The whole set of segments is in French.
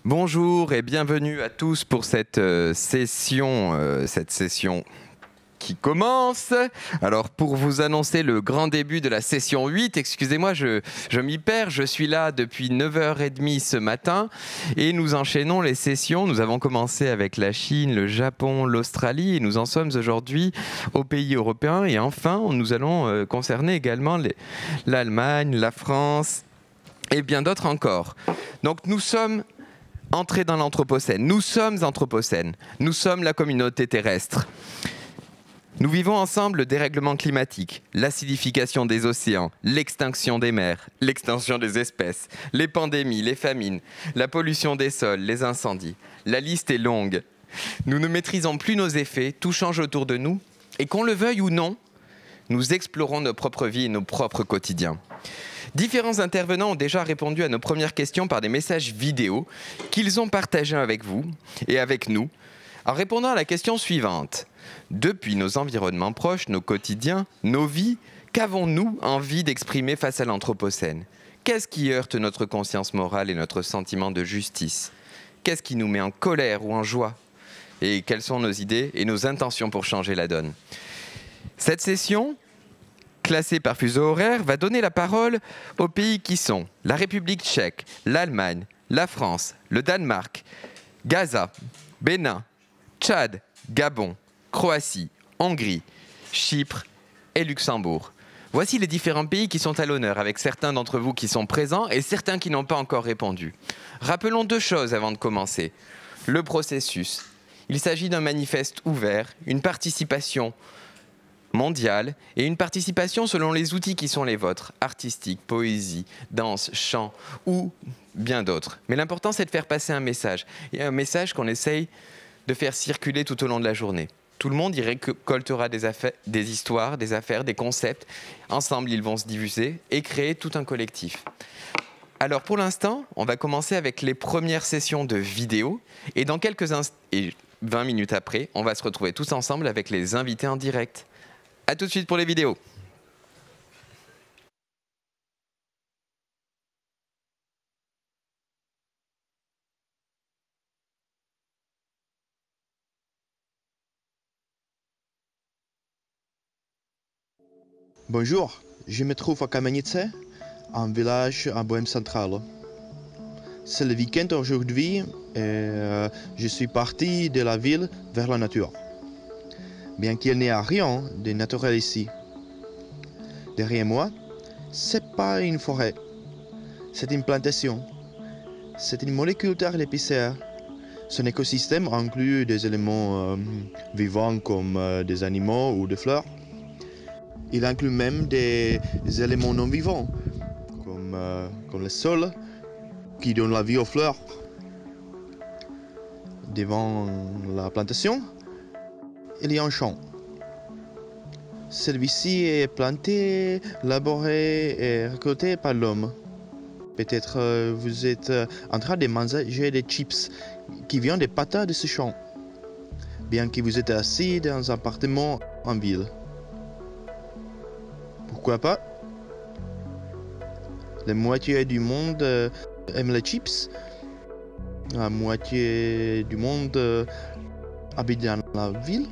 Bonjour et bienvenue à tous pour cette session qui commence. Alors pour vous annoncer le grand début de la session 8, excusez-moi, je m'y perds, je suis là depuis 9h30 ce matin et nous enchaînons les sessions. Nous avons commencé avec la Chine, le Japon, l'Australie et nous en sommes aujourd'hui aux pays européens et enfin nous allons concerner également l'Allemagne, la France et bien d'autres encore. Donc nous sommes entrés dans l'Anthropocène, nous sommes Anthropocène, nous sommes la communauté terrestre. Nous vivons ensemble le dérèglement climatique, l'acidification des océans, l'extinction des mers, l'extinction des espèces, les pandémies, les famines, la pollution des sols, les incendies. La liste est longue. Nous ne maîtrisons plus nos effets, tout change autour de nous, et qu'on le veuille ou non, nous explorons nos propres vies et nos propres quotidiens. Différents intervenants ont déjà répondu à nos premières questions par des messages vidéo qu'ils ont partagés avec vous et avec nous, en répondant à la question suivante. Depuis nos environnements proches, nos quotidiens, nos vies, qu'avons-nous envie d'exprimer face à l'Anthropocène? Qu'est-ce qui heurte notre conscience morale et notre sentiment de justice? Qu'est-ce qui nous met en colère ou en joie? Et quelles sont nos idées et nos intentions pour changer la donne? Cette session, classée par fuseau horaire, va donner la parole aux pays qui sont la République tchèque, l'Allemagne, la France, le Danemark, Gaza, Bénin, Tchad, Gabon, Croatie, Hongrie, Chypre et Luxembourg. Voici les différents pays qui sont à l'honneur, avec certains d'entre vous qui sont présents et certains qui n'ont pas encore répondu. Rappelons deux choses avant de commencer. Le processus. Il s'agit d'un manifeste ouvert, une participation mondiale et une participation selon les outils qui sont les vôtres, artistique, poésie, danse, chant ou bien d'autres. Mais l'important, c'est de faire passer un message. Et un message qu'on essaye de faire circuler tout au long de la journée. Tout le monde y récoltera des histoires, des affaires, des concepts. Ensemble, ils vont se diffuser et créer tout un collectif. Alors pour l'instant, on va commencer avec les premières sessions de vidéo. Et dans quelques instants, et 20 minutes après, on va se retrouver tous ensemble avec les invités en direct. A tout de suite pour les vidéos. Bonjour, je me trouve à Kamenice, un village en Bohême centrale. C'est le week-end aujourd'hui et je suis parti de la ville vers la nature. Bien qu'il n'y ait rien de naturel ici. Derrière moi, c'est pas une forêt, c'est une plantation. C'est une molécule terre épicéa. Son écosystème inclut des éléments vivants comme des animaux ou des fleurs. Il inclut même des éléments non vivants, comme le sol, qui donne la vie aux fleurs. Devant la plantation, il y a un champ. Celui-ci est planté, labouré et récolté par l'homme. Peut-être vous êtes en train de manger des chips qui viennent des patates de ce champ, bien que vous êtes assis dans un appartement en ville. Pourquoi pas? La moitié du monde aime les chips. La moitié du monde habite dans la ville.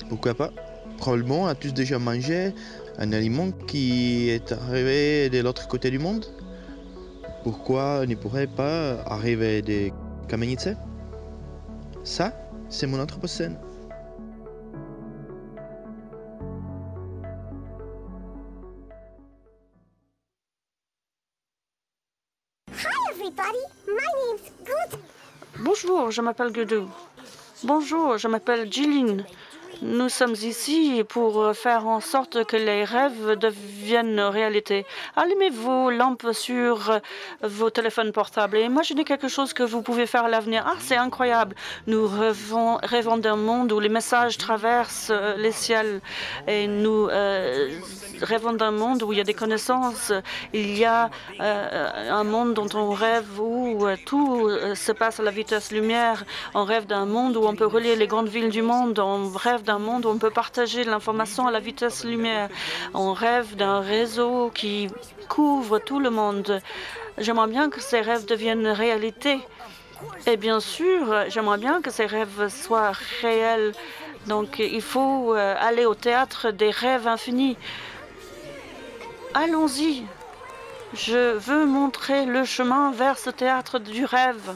Pourquoi pas? Probablement a tous déjà mangé un aliment qui est arrivé de l'autre côté du monde. Pourquoi ne pourrait pas arriver de Kamenice? Ça, c'est mon Anthropocène. Bonjour, je m'appelle Godot. Bonjour, je m'appelle Jillian. Nous sommes ici pour faire en sorte que les rêves deviennent réalité. Allumez vos lampes sur vos téléphones portables et imaginez quelque chose que vous pouvez faire à l'avenir. Ah, c'est incroyable. Nous rêvons d'un monde où les messages traversent les ciels et nous rêvons d'un monde où il y a des connaissances. Il y a un monde dont on rêve où tout se passe à la vitesse lumière. On rêve d'un monde où on peut relier les grandes villes du monde. On rêve d'un monde où on peut partager l'information à la vitesse lumière. On rêve d'un réseau qui couvre tout le monde. J'aimerais bien que ces rêves deviennent réalité. Et bien sûr, j'aimerais bien que ces rêves soient réels. Donc, il faut aller au théâtre des rêves infinis. Allons-y. Je veux montrer le chemin vers ce théâtre du rêve.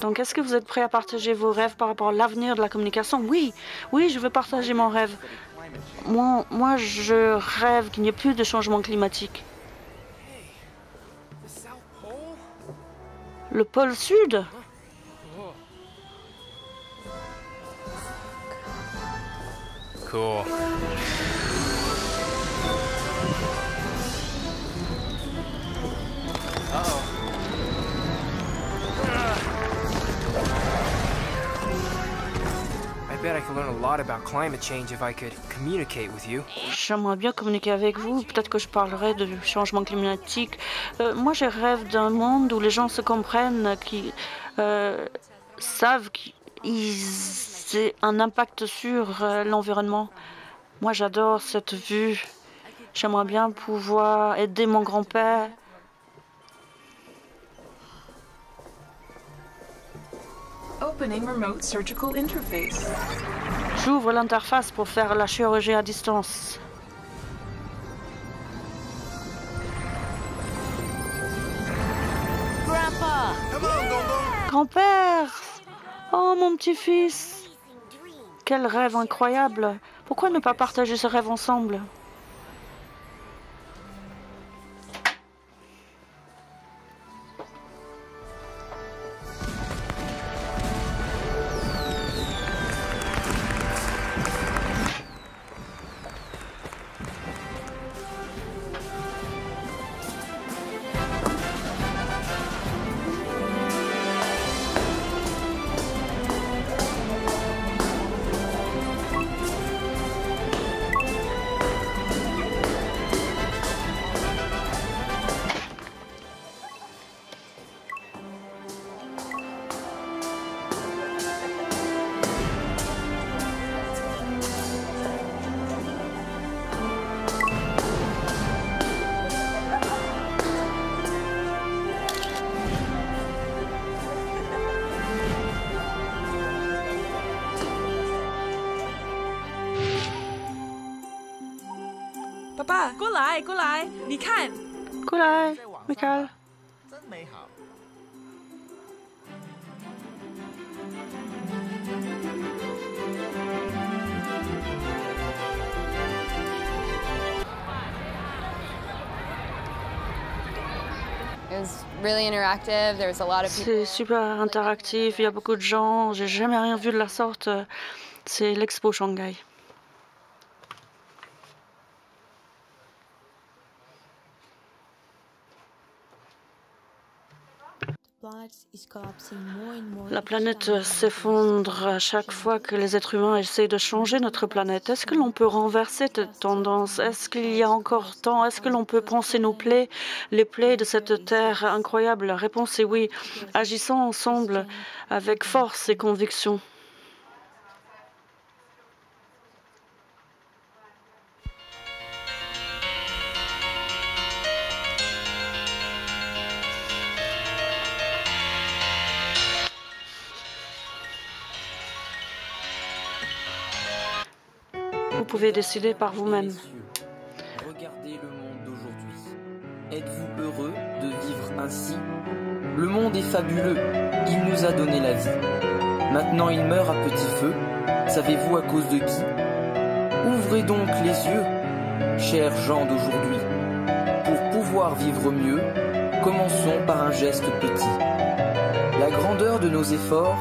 Donc, est-ce que vous êtes prêts à partager vos rêves par rapport à l'avenir de la communication? Oui, oui, je veux partager mon rêve. Moi, je rêve qu'il n'y ait plus de changement climatique. Le pôle Sud? Cool. I bet I could learn a lot about climate change if I could communicate with you. J'aimerais bien communiquer avec vous. Peut-être que je parlerai de changement climatique. Moi, je rêve d'un monde où les gens se comprennent, qui savent qu'ils aient un impact sur l'environnement. Moi, j'adore cette vue. J'aimerais bien pouvoir aider mon grand-père. Opening remote surgical interface. J'ouvre l'interface pour faire la chirurgie à distance. Grand-père! Oh, mon petit-fils! Quel rêve incroyable! Pourquoi ne pas partager ce rêve ensemble? Papa, 过来，过来，你看。过来，Michael。真美好。C'est super interactif, il y a beaucoup de gens, j'ai jamais rien vu de la sorte. C'est l'Expo Shanghai. La planète s'effondre à chaque fois que les êtres humains essayent de changer notre planète. Est-ce que l'on peut renverser cette tendance? Est-ce qu'il y a encore temps? Est-ce que l'on peut penser nos plaies, les plaies de cette terre incroyable? La réponse est oui. Agissons ensemble avec force et conviction. Vous pouvez décider par vous-même. Regardez le monde d'aujourd'hui. Êtes-vous heureux de vivre ainsi? Le monde est fabuleux. Il nous a donné la vie. Maintenant il meurt à petit feu. Savez-vous à cause de qui? Ouvrez donc les yeux, chers gens d'aujourd'hui. Pour pouvoir vivre mieux, commençons par un geste petit. La grandeur de nos efforts,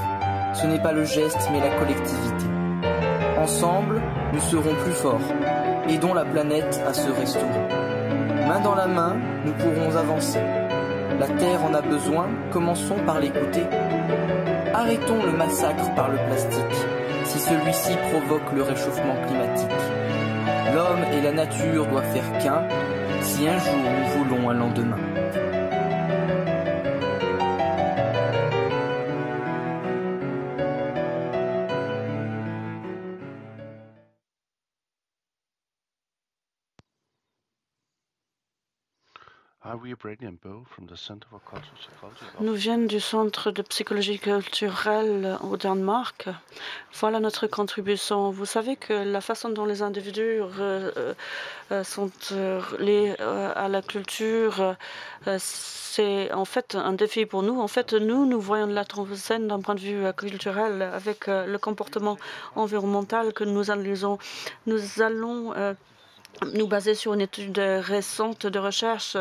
ce n'est pas le geste mais la collectivité. Ensemble, nous serons plus forts. Aidons la planète à se restaurer. Main dans la main, nous pourrons avancer. La Terre en a besoin, commençons par l'écouter. Arrêtons le massacre par le plastique, si celui-ci provoque le réchauffement climatique. L'homme et la nature doivent faire qu'un, si un jour nous voulons un lendemain. Nous venons du Centre de psychologie culturelle au Danemark. Voilà notre contribution. Vous savez que la façon dont les individus sont liés à la culture, c'est en fait un défi pour nous. En fait, nous voyons la scène d'un point de vue culturel avec le comportement environnemental que nous analysons. Nous allons nous baser sur une étude récente de recherche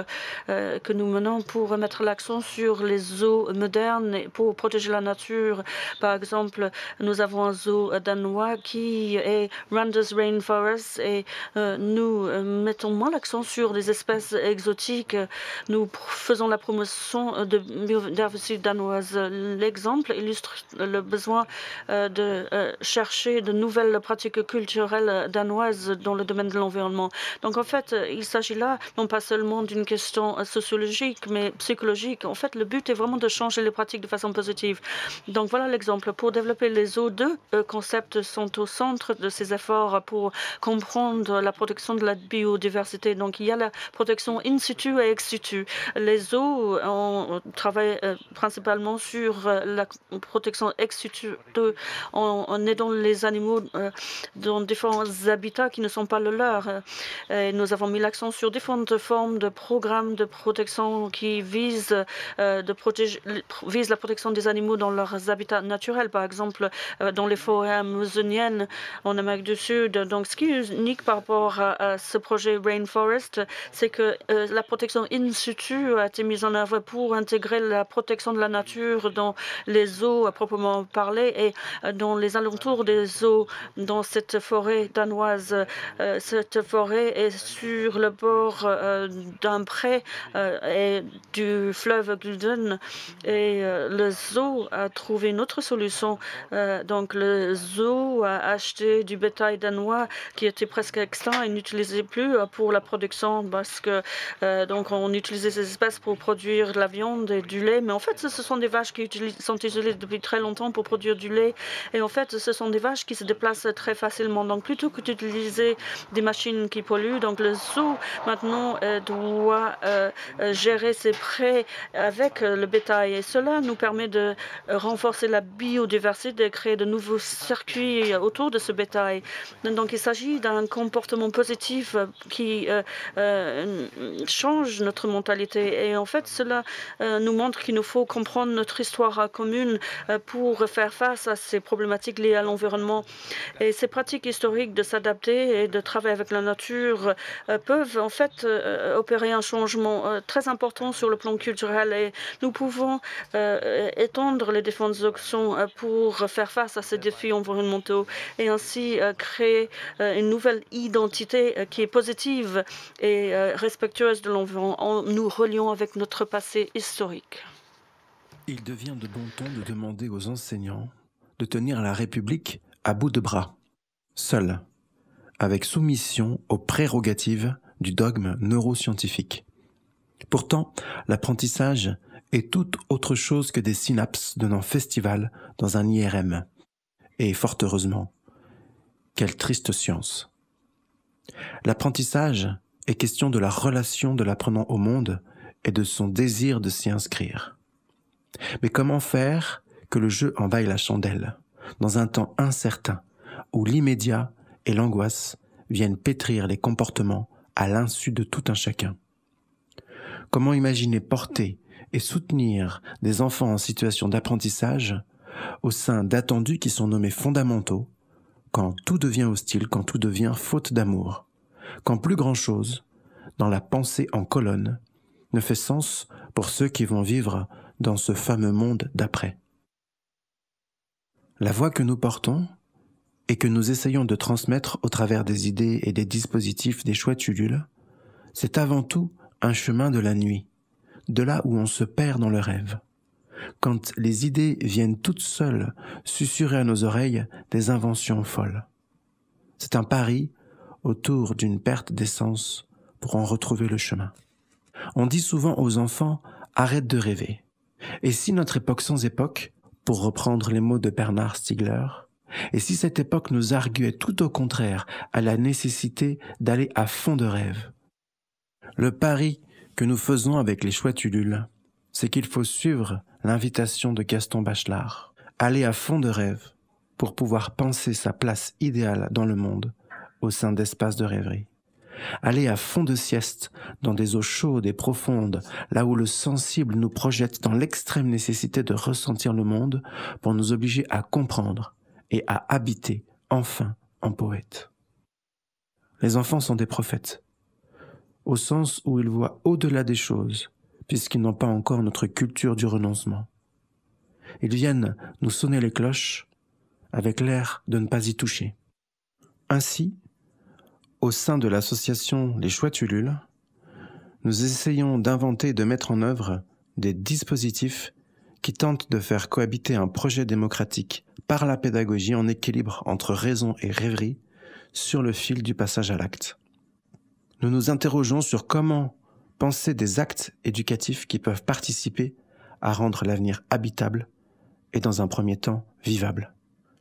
que nous menons pour mettre l'accent sur les eaux modernes et pour protéger la nature. Par exemple, nous avons un zoo danois qui est Randers Rainforest et nous mettons moins l'accent sur les espèces exotiques. Nous faisons la promotion de biodiversité danoise. L'exemple illustre le besoin de chercher de nouvelles pratiques culturelles danoises dans le domaine de l'environnement. Donc en fait, il s'agit là non pas seulement d'une question sociologique, mais psychologique. En fait, le but est vraiment de changer les pratiques de façon positive. Donc voilà l'exemple. Pour développer les eaux, deux concepts sont au centre de ces efforts pour comprendre la protection de la biodiversité. Donc il y a la protection in situ et ex situ. Les eaux, on travaille principalement sur la protection ex situ en aidant les animaux dans différents habitats qui ne sont pas le leur. Et nous avons mis l'accent sur différentes formes de programmes de protection qui visent la protection des animaux dans leurs habitats naturels, par exemple dans les forêts amazoniennes en Amérique du Sud. Donc ce qui est unique par rapport à ce projet Rainforest, c'est que la protection in situ a été mise en œuvre pour intégrer la protection de la nature dans les eaux à proprement parler et dans les alentours des eaux dans cette forêt danoise. Cette forêt est sur le bord d'un pré et du fleuve Gulden et le zoo a trouvé une autre solution. Donc le zoo a acheté du bétail danois qui était presque extinct et n'utilisait plus pour la production parce que donc on utilisait ces espèces pour produire de la viande et du lait, mais en fait ce sont des vaches qui sont utilisées depuis très longtemps pour produire du lait et en fait ce sont des vaches qui se déplacent très facilement. Donc plutôt que d'utiliser des machines qui polluent, donc le zoo maintenant doit gérer ses prés avec le bétail et cela nous permet de renforcer la biodiversité, de créer de nouveaux circuits autour de ce bétail. Donc il s'agit d'un comportement positif qui change notre mentalité et en fait cela nous montre qu'il nous faut comprendre notre histoire commune pour faire face à ces problématiques liées à l'environnement. Et ces pratiques historiques de s'adapter et de travailler avec la nature peuvent en fait opérer un changement très important sur le plan culturel et nous pouvons étendre les différentes options pour faire face à ces défis environnementaux et ainsi créer une nouvelle identité qui est positive et respectueuse de l'environnement en nous reliant avec notre passé historique. Il devient de bon ton de demander aux enseignants de tenir la République à bout de bras, seuls, avec soumission aux prérogatives du dogme neuroscientifique. Pourtant, l'apprentissage est tout autre chose que des synapses donnant festival dans un IRM. Et fort heureusement, quelle triste science. L'apprentissage est question de la relation de l'apprenant au monde et de son désir de s'y inscrire. Mais comment faire que le jeu en vaille la chandelle, dans un temps incertain, où l'immédiat et l'angoisse viennent pétrir les comportements à l'insu de tout un chacun? Comment imaginer porter et soutenir des enfants en situation d'apprentissage au sein d'attendus qui sont nommés fondamentaux, quand tout devient hostile, quand tout devient faute d'amour, quand plus grand-chose, dans la pensée en colonne, ne fait sens pour ceux qui vont vivre dans ce fameux monde d'après. La voix que nous portons et que nous essayons de transmettre au travers des idées et des dispositifs des chouettes ulules, c'est avant tout un chemin de la nuit, de là où on se perd dans le rêve, quand les idées viennent toutes seules susurrer à nos oreilles des inventions folles. C'est un pari autour d'une perte d'essence pour en retrouver le chemin. On dit souvent aux enfants « arrête de rêver ». Et si notre époque sans époque, pour reprendre les mots de Bernard Stiegler, et si cette époque nous arguait tout au contraire à la nécessité d'aller à fond de rêve? Le pari que nous faisons avec les chouettes Ulule, c'est qu'il faut suivre l'invitation de Gaston Bachelard, aller à fond de rêve pour pouvoir penser sa place idéale dans le monde au sein d'espaces de rêverie. Aller à fond de sieste dans des eaux chaudes et profondes, là où le sensible nous projette dans l'extrême nécessité de ressentir le monde pour nous obliger à comprendre et à habiter enfin en poète. Les enfants sont des prophètes, au sens où ils voient au-delà des choses, puisqu'ils n'ont pas encore notre culture du renoncement. Ils viennent nous sonner les cloches avec l'air de ne pas y toucher. Ainsi, au sein de l'association Les Chouettes Ulule, nous essayons d'inventer et de mettre en œuvre des dispositifs qui tentent de faire cohabiter un projet démocratique par la pédagogie en équilibre entre raison et rêverie sur le fil du passage à l'acte. Nous nous interrogeons sur comment penser des actes éducatifs qui peuvent participer à rendre l'avenir habitable et dans un premier temps vivable.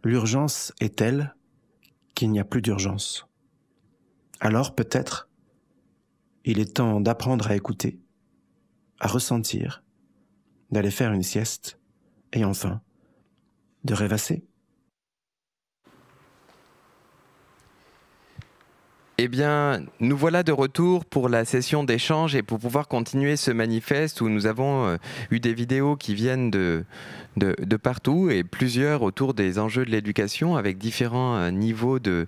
L'urgence est telle qu'il n'y a plus d'urgence. Alors peut-être, il est temps d'apprendre à écouter, à ressentir, d'aller faire une sieste et enfin, de rêvasser. Eh bien, nous voilà de retour pour la session d'échange et pour pouvoir continuer ce manifeste où nous avons eu des vidéos qui viennent de partout et plusieurs autour des enjeux de l'éducation avec différents niveaux de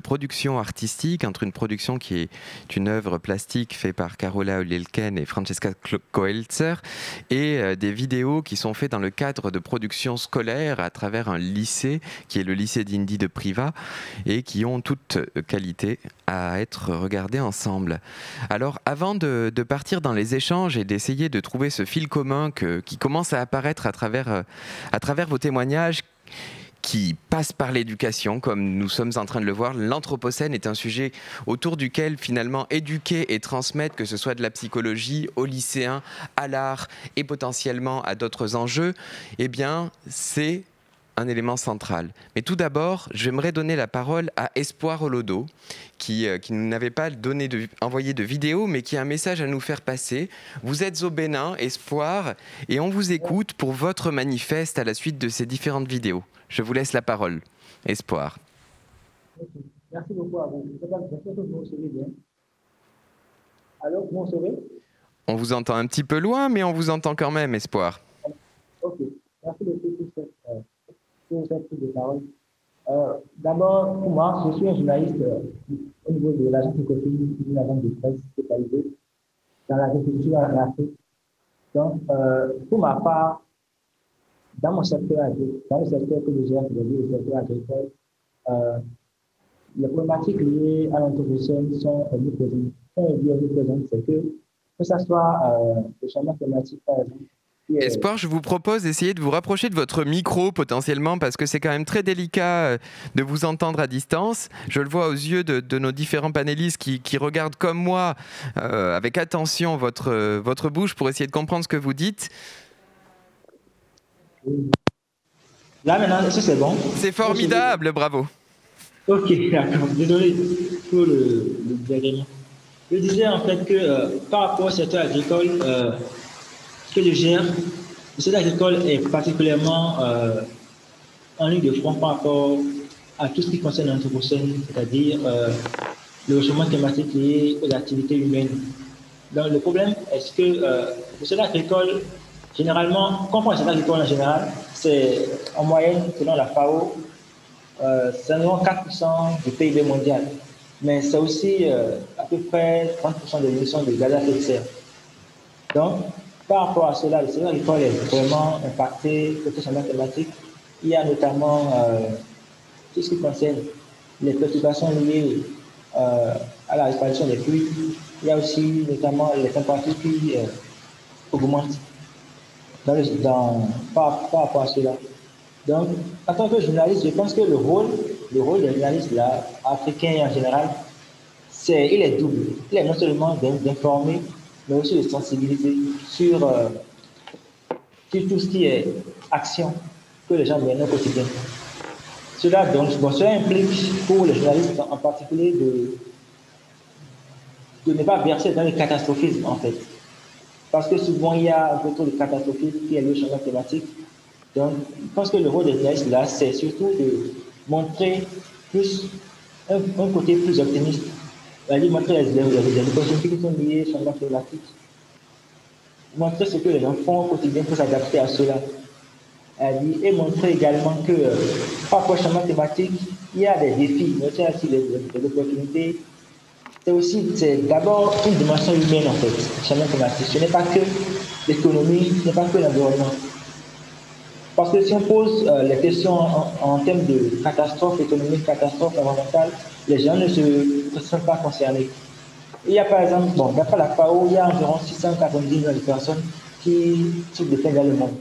production artistique, entre une production qui est une œuvre plastique faite par Carola Lilken et Francesca Koelzer et des vidéos qui sont faites dans le cadre de production scolaire à travers un lycée qui est le lycée d'Indy de Privas et qui ont toute qualité à être regardées ensemble. Alors avant de partir dans les échanges et d'essayer de trouver ce fil commun qui commence à apparaître à travers vos témoignages qui passe par l'éducation, comme nous sommes en train de le voir. L'Anthropocène est un sujet autour duquel finalement éduquer et transmettre, que ce soit de la psychologie aux lycéens, à l'art et potentiellement à d'autres enjeux, eh bien c'est un élément central. Mais tout d'abord, j'aimerais donner la parole à Espoir Olodo, qui ne n'avait pas envoyé de vidéo, mais qui a un message à nous faire passer. Vous êtes au Bénin, Espoir, et on vous écoute pour votre manifeste à la suite de ces différentes vidéos. Je vous laisse la parole. Espoir. Merci beaucoup à vous. J'espère que vous me recevez bien. Allô, vous me recevez? On vous entend un petit peu loin, mais on vous entend quand même, Espoir. Ok. Merci beaucoup pour cette prise de parole. D'abord, pour moi, je suis un journaliste au niveau de l'agence Nicopine, une agence de presse spécialisée dans l'agriculture en Afrique. Donc, pour ma part, dans mon secteur agricole, dans le secteur que je gère, le secteur agricole, les problématiques liées à l'anthropocène sont omniprésentes. C'est que ce soit le changement climatique, par exemple. Espoir, je vous propose d'essayer de vous rapprocher de votre micro potentiellement parce que c'est quand même très délicat de vous entendre à distance. Je le vois aux yeux de nos différents panélistes qui regardent comme moi avec attention votre bouche pour essayer de comprendre ce que vous dites. Là maintenant, est-ce que c'est bon? C'est formidable, bravo. Ok, d'accord. Désolé pour le désagrément. Je disais en fait que par rapport au secteur agricole, que je gère, le secteur agricole est particulièrement en ligne de front par rapport à tout ce qui concerne l'anthropocène, c'est-à-dire le réchauffement climatique lié aux activités humaines. Donc le problème est que le secteur agricole, généralement, quand on prend le secteur agricole en général, c'est en moyenne, selon la FAO, c'est environ 4% du PIB mondial. Mais c'est aussi à peu près 30% des émissions de gaz à effet de serre. Donc, par rapport à cela, le secteur agricole est vraiment impacté par le changement climatique. Il y a notamment tout ce qui concerne les perturbations liées à la répartition des pluies. Il y a aussi notamment les températures qui augmentent par rapport à cela. Donc, en tant que journaliste, je pense que le rôle des journalistes là, africains en général, il est double. Il est non seulement d'informer, mais aussi de sensibiliser sur tout ce qui est action que les gens mènent au quotidien. Cela implique pour les journalistes en particulier de ne pas verser dans le catastrophisme, en fait. Parce que souvent, il y a un peu trop de catastrophisme qui est le changement climatique. Donc, je pense que le rôle des journalistes, là, c'est surtout de montrer plus un côté plus optimiste. Montrer les opportunités qui sont liées au changement climatique. Montrer ce que les gens font au quotidien pour s'adapter à cela. Et montrer également que par rapport au changement climatique, il y a des défis, mais il y a aussi des opportunités. C'est d'abord une dimension humaine en fait, le changement climatique. Ce n'est pas que l'économie, ce n'est pas que l'environnement. Parce que si on pose les questions en termes de catastrophe économique, catastrophe environnementale, les gens ne se sentent pas concernés. Il y a par exemple, d'après la FAO, il y a environ 690 millions de personnes qui souffrent de faim dans le monde.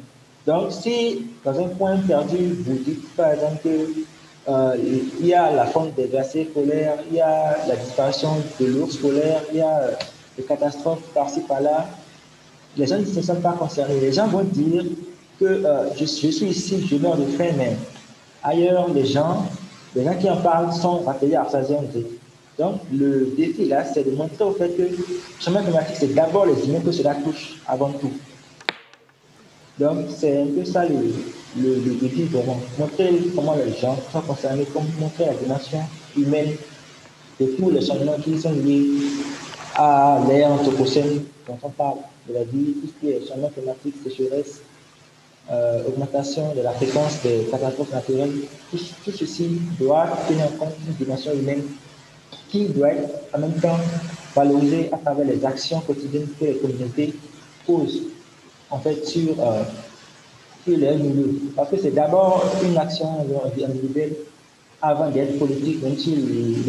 Donc, si dans un point perdu, vous dites par exemple qu'il y a la fonte des glaciers polaires, il y a la disparition de l'ours polaire, il y a des catastrophes par-ci par-là, les gens ne se sentent pas concernés. Les gens vont dire que je suis ici, je meurs de faim, mais ailleurs, les gens qui en parlent sont rappelés à rassasiéité. Donc, le défi là, c'est de montrer au fait que le changement climatique, c'est d'abord les humains que cela touche avant tout. Donc, c'est un peu ça le défi vraiment. Montrer comment les gens sont concernés, montrer la dimension humaine de tous les changements qui sont liés à l'ère anthropocène dont on parle, de la vie, tout ce qui est changement climatique, sécheresse, augmentation de la fréquence des catastrophes naturelles. Tout ceci doit tenir compte d'une dimension humaine qui doit être en même temps valorisée à travers les actions quotidiennes que les communautés posent en fait sur les milieux. Parce que c'est d'abord une action individuelle avant d'être politique, même si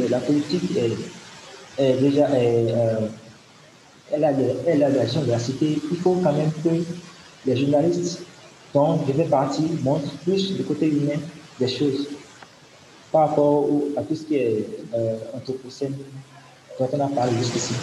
la politique est déjà elle a de l'action de la cité. Il faut quand même que les journalistes dont je fais partie montrent plus le côté humain des choses par rapport à tout ce qui est anthropocène dont on a parlé jusqu'ici.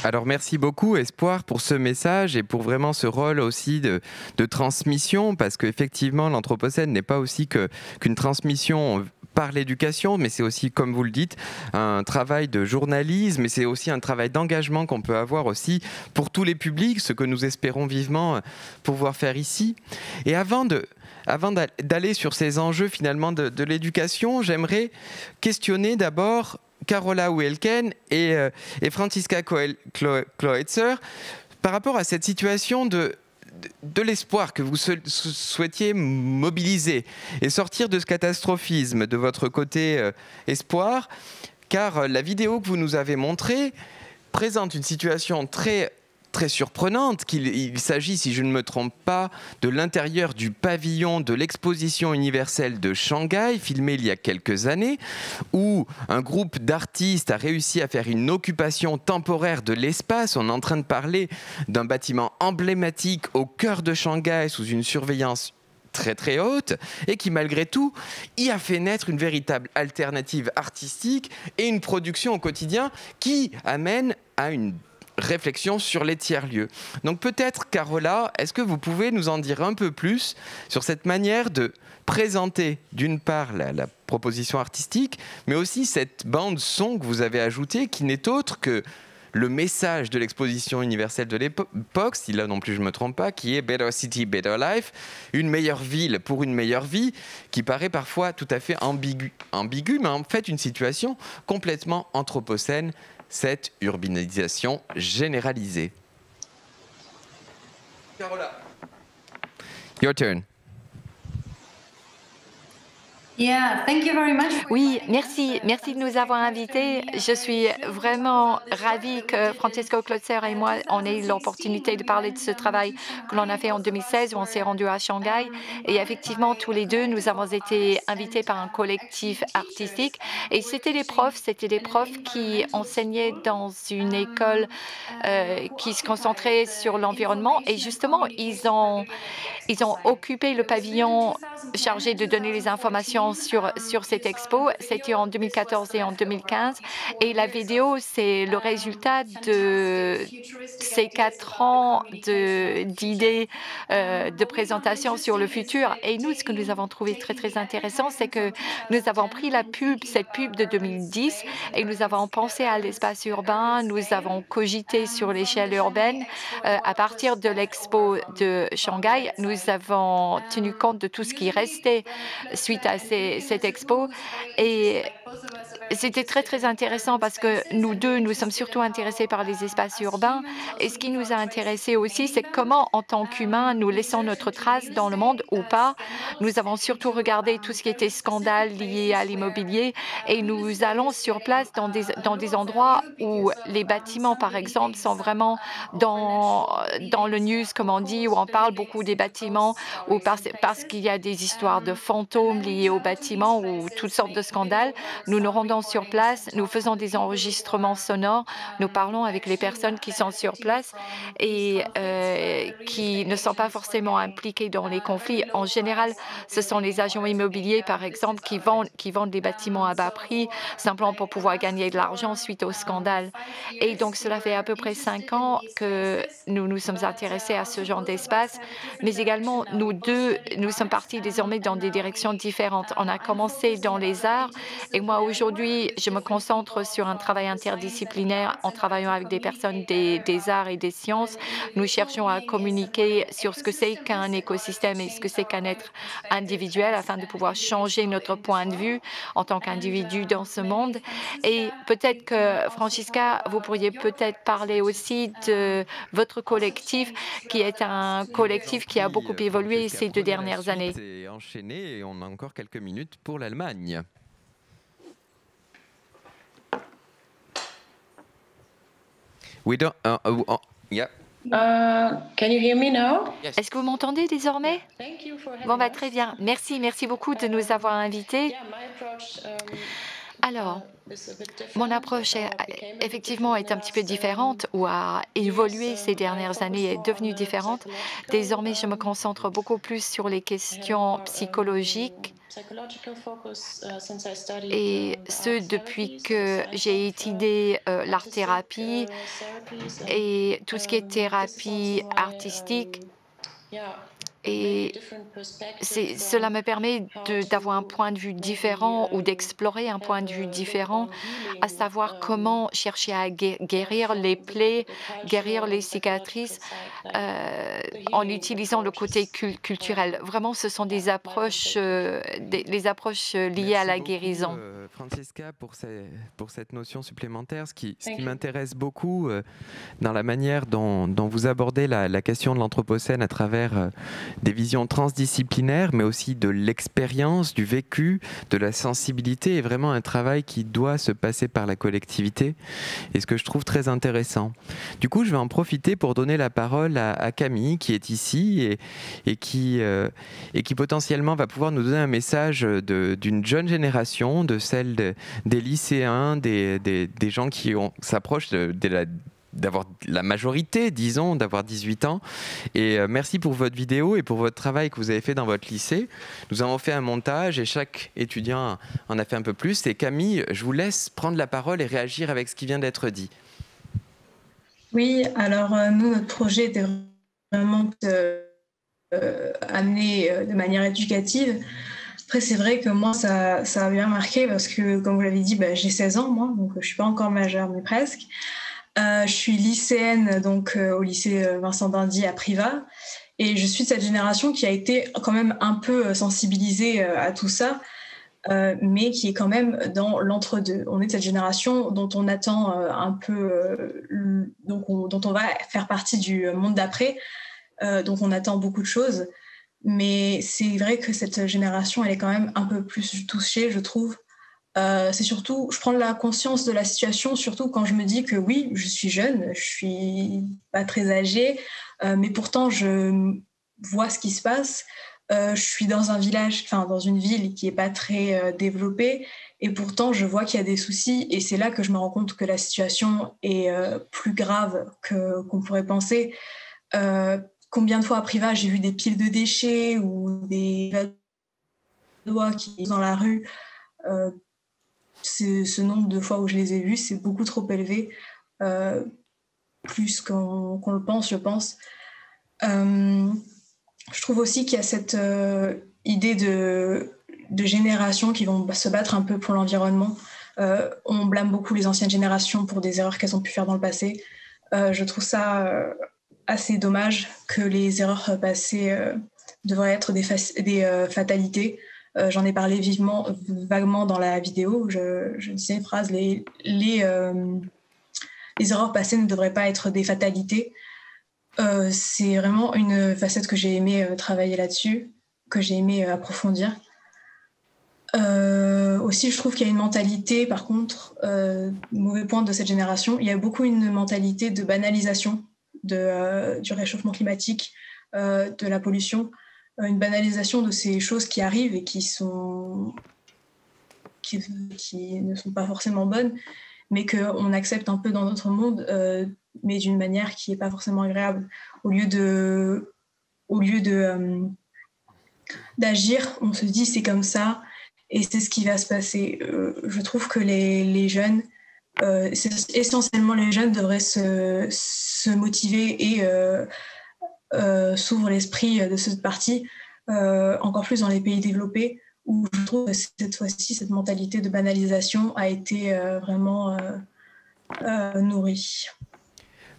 Alors merci beaucoup Espoir pour ce message et pour vraiment ce rôle aussi de transmission, parce qu'effectivement l'Anthropocène n'est pas aussi qu'une transmission par l'éducation, mais c'est aussi, comme vous le dites, un travail de journalisme, et c'est aussi un travail d'engagement qu'on peut avoir aussi pour tous les publics, ce que nous espérons vivement pouvoir faire ici. Et avant d'aller sur ces enjeux finalement de l'éducation, j'aimerais questionner d'abord Carola Uelken et Franziska Kloetzer par rapport à cette situation de l'espoir que vous souhaitiez mobiliser et sortir de ce catastrophisme de votre côté espoir, car la vidéo que vous nous avez montrée présente une situation très surprenante, qu'il s'agit, si je ne me trompe pas, de l'intérieur du pavillon de l'exposition universelle de Shanghai, filmé il y a quelques années, où un groupe d'artistes a réussi à faire une occupation temporaire de l'espace. On est en train de parler d'un bâtiment emblématique au cœur de Shanghai, sous une surveillance très haute, et qui malgré tout y a fait naître une véritable alternative artistique et une production au quotidien qui amène à une réflexion sur les tiers-lieux. Donc peut-être, Carola, est-ce que vous pouvez nous en dire un peu plus sur cette manière de présenter d'une part la proposition artistique, mais aussi cette bande son que vous avez ajoutée, qui n'est autre que le message de l'exposition universelle de l'époque, si là non plus je ne me trompe pas, qui est Better City, Better Life, une meilleure ville pour une meilleure vie, qui paraît parfois tout à fait ambigu, mais en fait une situation complètement anthropocène, cette urbanisation généralisée. Carola, your turn. Oui, merci de nous avoir invités. Je suis vraiment ravie que Franziska Kloetzer et moi, on ait eu l'opportunité de parler de ce travail que l'on a fait en 2016, où on s'est rendu à Shanghai. Et effectivement, tous les deux, nous avons été invités par un collectif artistique. Et c'était des profs qui enseignaient dans une école qui se concentrait sur l'environnement. Et justement, ils ont occupé le pavillon chargé de donner les informations présents sur cette expo. C'était en 2014 et en 2015. Et la vidéo, c'est le résultat de ces 4 ans d'idées de présentation sur le futur. Et nous, ce que nous avons trouvé très, très intéressant, c'est que nous avons pris cette pub de 2010 et nous avons pensé à l'espace urbain, nous avons cogité sur l'échelle urbaine. À partir de l'expo de Shanghai, nous avons tenu compte de tout ce qui restait suite à cette expo. Et c'était très, très intéressant parce que nous deux, nous sommes surtout intéressés par les espaces urbains. Et ce qui nous a intéressés aussi, c'est comment, en tant qu'humains, nous laissons notre trace dans le monde ou pas. Nous avons surtout regardé tout ce qui était scandale lié à l'immobilier et nous allons sur place dans des endroits où les bâtiments, par exemple, sont vraiment dans le news, comme on dit, où on parle beaucoup des bâtiments, ou parce qu'il y a des histoires de fantômes liées aux bâtiments ou toutes sortes de scandales. Nous nous rendons sur place, nous faisons des enregistrements sonores, nous parlons avec les personnes qui sont sur place et qui ne sont pas forcément impliquées dans les conflits. En général, ce sont les agents immobiliers, par exemple, qui vendent des bâtiments à bas prix, simplement pour pouvoir gagner de l'argent suite au scandale. Et donc, cela fait à peu près 5 ans que nous nous sommes intéressés à ce genre d'espace, mais également, nous deux, nous sommes partis désormais dans des directions différentes. On a commencé dans les arts et moi, aujourd'hui, je me concentre sur un travail interdisciplinaire en travaillant avec des personnes des arts et des sciences. Nous cherchons à communiquer sur ce que c'est qu'un écosystème et ce que c'est qu'un être individuel afin de pouvoir changer notre point de vue en tant qu'individu dans ce monde. Et peut-être que, Francisca, vous pourriez peut-être parler aussi de votre collectif, qui est un collectif qui a beaucoup évolué ces 2 dernières années. C'est enchaîné et on a encore quelques minutes pour l'Allemagne. We don't. Yeah. Can you hear me now? Est-ce que vous m'entendez désormais? Bon, très bien. Merci beaucoup de nous avoir invités. Alors, mon approche effectivement est un petit peu différente ou a évolué ces dernières années, est devenue différente. Désormais, je me concentre beaucoup plus sur les questions psychologiques et ce depuis que j'ai étudié l'art-thérapie et tout ce qui est thérapie artistique. Et cela me permet d'avoir un point de vue différent ou d'explorer un point de vue différent, à savoir comment chercher à guérir les plaies, guérir les cicatrices en utilisant le côté culturel. Vraiment, ce sont des approches, les approches liées à la guérison. Francisca, pour cette notion supplémentaire, ce qui m'intéresse beaucoup dans la manière dont vous abordez la question de l'anthropocène à travers des visions transdisciplinaires, mais aussi de l'expérience, du vécu, de la sensibilité, est vraiment un travail qui doit se passer par la collectivité, et ce que je trouve très intéressant. Du coup, je vais en profiter pour donner la parole à Camille, qui est ici, et qui potentiellement va pouvoir nous donner un message d'une jeune génération, de celle des lycéens, des gens qui s'approchent d'avoir la majorité, disons, d'avoir 18 ans. Et merci pour votre vidéo et pour votre travail que vous avez fait dans votre lycée. Nous avons fait un montage et chaque étudiant en a fait un peu plus. Et Camille, je vous laisse prendre la parole et réagir avec ce qui vient d'être dit. Oui, alors nous, notre projet était vraiment amené de manière éducative. Après, c'est vrai que moi, ça a bien marqué parce que, comme vous l'avez dit, j'ai 16 ans, moi, donc je ne suis pas encore majeure, mais presque. Je suis lycéenne donc, au lycée Vincent d'Indy à Privas et je suis de cette génération qui a été quand même un peu sensibilisée à tout ça, mais qui est quand même dans l'entre-deux. On est de cette génération dont on attend un peu, dont on va faire partie du monde d'après, donc on attend beaucoup de choses. Mais c'est vrai que cette génération, elle est quand même un peu plus touchée, je trouve. C'est surtout, je prends la conscience de la situation, surtout quand je me dis que oui, je suis jeune, je suis pas très âgée, mais pourtant je vois ce qui se passe. Je suis dans un village, enfin dans une ville qui est pas très développée, et pourtant je vois qu'il y a des soucis, et c'est là que je me rends compte que la situation est plus grave qu'on pourrait penser. Combien de fois à Privas j'ai vu des piles de déchets ou des doigts qui sont dans la rue, ce nombre de fois où je les ai vus, c'est beaucoup trop élevé, plus qu'on le pense, je pense. Je trouve aussi qu'il y a cette idée de générations qui vont se battre un peu pour l'environnement. On blâme beaucoup les anciennes générations pour des erreurs qu'elles ont pu faire dans le passé. Je trouve ça assez dommage que les erreurs passées devraient être des fatalités. J'en ai parlé vaguement dans la vidéo. Je disais une phrase, les erreurs passées ne devraient pas être des fatalités. C'est vraiment une facette que j'ai aimé travailler là-dessus, que j'ai aimé approfondir. Aussi, je trouve qu'il y a une mentalité, par contre, mauvais point de cette génération, il y a beaucoup une mentalité de banalisation du réchauffement climatique, de la pollution, une banalisation de ces choses qui arrivent et qui ne sont pas forcément bonnes, mais qu'on accepte un peu dans notre monde, mais d'une manière qui n'est pas forcément agréable. Au lieu d'agir, on se dit c'est comme ça et c'est ce qui va se passer. Je trouve que les jeunes, essentiellement les jeunes, devraient se motiver et s'ouvrir l'esprit de cette partie, encore plus dans les pays développés, où je trouve que cette fois-ci, cette mentalité de banalisation a été vraiment nourrie.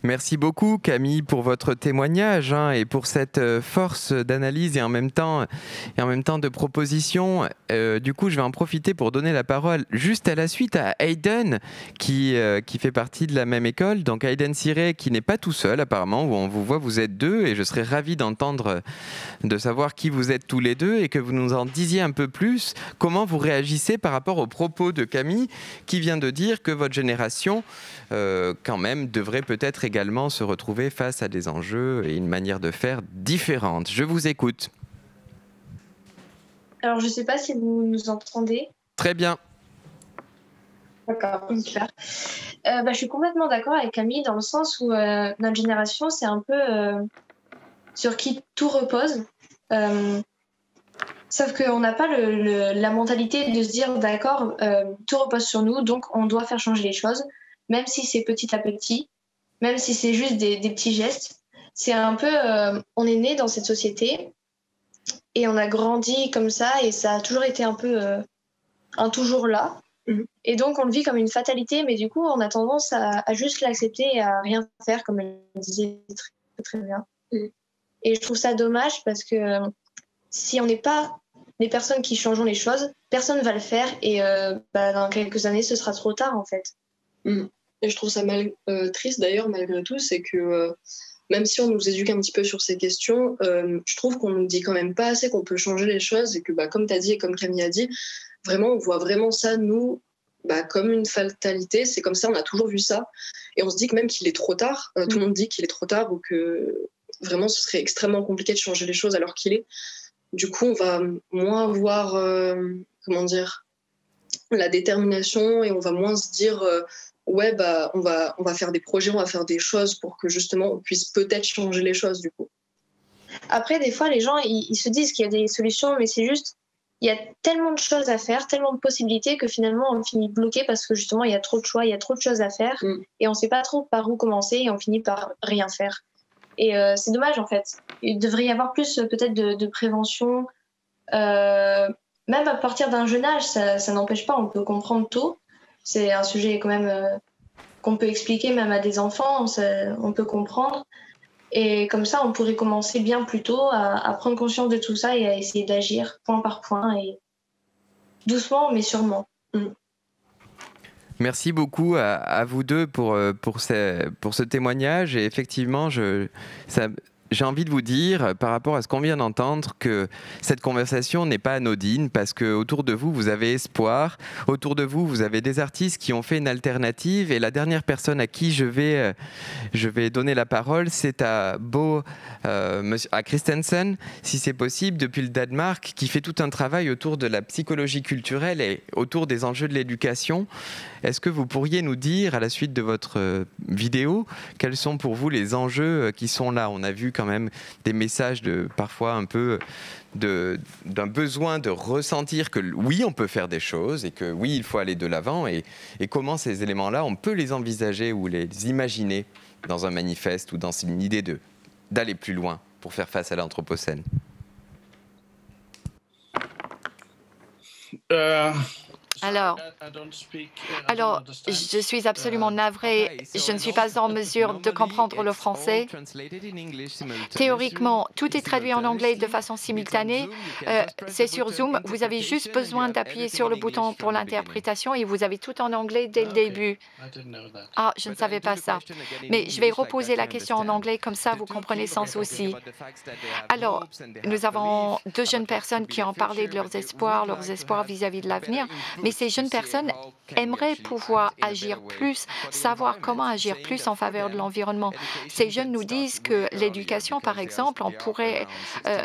Merci beaucoup Camille pour votre témoignage et pour cette force d'analyse et en même temps de proposition. Du coup, je vais en profiter pour donner la parole juste à la suite à Hayden qui fait partie de la même école. Donc Hayden Siré qui n'est pas tout seul apparemment, où on vous voit, vous êtes deux et je serais ravi de savoir qui vous êtes tous les deux et que vous nous en disiez un peu plus. Comment vous réagissez par rapport aux propos de Camille qui vient de dire que votre génération quand même devrait peut-être également se retrouver face à des enjeux et une manière de faire différente. Je vous écoute. Alors, je ne sais pas si vous nous entendez. Très bien. D'accord, super. Je suis complètement d'accord avec Camille dans le sens où notre génération, c'est un peu sur qui tout repose. Sauf qu'on n'a pas la mentalité de se dire d'accord, tout repose sur nous, donc on doit faire changer les choses, même si c'est petit à petit. Même si c'est juste des petits gestes. C'est un peu... on est né dans cette société et on a grandi comme ça et ça a toujours été un peu un toujours là. Et donc, on le vit comme une fatalité, mais du coup, on a tendance à juste l'accepter et à rien faire, comme elle disait très, très bien. Et je trouve ça dommage parce que si on n'est pas les personnes qui changeons les choses, personne ne va le faire et dans quelques années, ce sera trop tard, en fait. Et je trouve ça triste d'ailleurs malgré tout, c'est que même si on nous éduque un petit peu sur ces questions, je trouve qu'on nous dit quand même pas assez qu'on peut changer les choses et que comme tu as dit et comme Camille a dit, vraiment on voit vraiment ça nous comme une fatalité, c'est comme ça, on a toujours vu ça et on se dit que même qu'il est trop tard, tout le monde dit qu'il est trop tard ou que vraiment ce serait extrêmement compliqué de changer les choses alors qu'il est. Du coup on va moins voir la détermination et on va moins se dire on va faire des projets, on va faire des choses pour que justement on puisse peut-être changer les choses du coup. Après, des fois, les gens, ils se disent qu'il y a des solutions, mais c'est juste, il y a tellement de choses à faire, tellement de possibilités que finalement on finit bloqué parce que justement il y a trop de choix, il y a trop de choses à faire et on ne sait pas trop par où commencer et on finit par rien faire. Et c'est dommage en fait. Il devrait y avoir plus peut-être de prévention, même à partir d'un jeune âge, ça n'empêche pas, on peut comprendre tôt. C'est un sujet quand même qu'on peut expliquer même à des enfants, on peut comprendre. Et comme ça, on pourrait commencer bien plus tôt à prendre conscience de tout ça et à essayer d'agir point par point et doucement mais sûrement. Merci beaucoup à vous deux pour ce témoignage. Et effectivement, j'ai envie de vous dire, par rapport à ce qu'on vient d'entendre, que cette conversation n'est pas anodine parce qu'autour de vous, vous avez espoir. Autour de vous, vous avez des artistes qui ont fait une alternative. Et la dernière personne à qui je vais donner la parole, c'est à Christensen, si c'est possible, depuis le Danemark, qui fait tout un travail autour de la psychologie culturelle et autour des enjeux de l'éducation. Est-ce que vous pourriez nous dire, à la suite de votre vidéo, quels sont pour vous les enjeux qui sont là? On a vu quand même des messages parfois un peu d'un besoin de ressentir que oui, on peut faire des choses et que oui, il faut aller de l'avant. Et comment ces éléments-là, on peut les envisager ou les imaginer dans un manifeste ou dans une idée d'aller plus loin pour faire face à l'Anthropocène? Alors, je suis absolument navrée. Je ne suis pas en mesure de comprendre le français. Théoriquement, tout est traduit en anglais de façon simultanée. C'est sur Zoom. Vous avez juste besoin d'appuyer sur le bouton pour l'interprétation et vous avez tout en anglais dès le début. Ah, je ne savais pas ça. Mais je vais reposer la question en anglais, comme ça vous comprenez sans souci. Alors, nous avons 2 jeunes personnes qui ont parlé de leurs espoirs vis-à-vis de l'avenir. Mais ces jeunes personnes aimeraient pouvoir agir plus, savoir comment agir plus en faveur de l'environnement. Ces jeunes nous disent que l'éducation, par exemple, on pourrait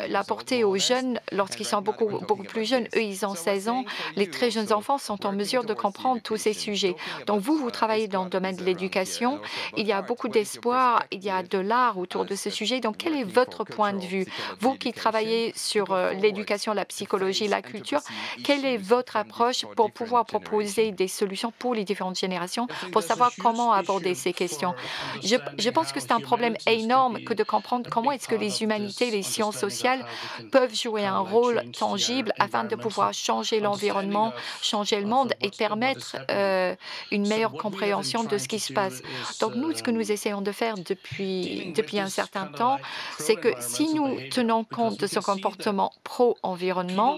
l'apporter aux jeunes lorsqu'ils sont beaucoup plus jeunes. Eux, ils ont 16 ans. Les très jeunes enfants sont en mesure de comprendre tous ces sujets. Donc, vous travaillez dans le domaine de l'éducation. Il y a beaucoup d'espoir, il y a de l'art autour de ce sujet. Donc, quel est votre point de vue? Vous qui travaillez sur l'éducation, la psychologie, la culture, quelle est votre approche pour pouvoir proposer des solutions pour les différentes générations, pour savoir comment aborder ces questions? Je pense que c'est un problème énorme que de comprendre comment est-ce que les humanités, les sciences sociales peuvent jouer un rôle tangible afin de pouvoir changer l'environnement, changer le monde et permettre une meilleure compréhension de ce qui se passe. Donc nous, ce que nous essayons de faire depuis un certain temps, c'est que si nous tenons compte de ce comportement pro-environnement,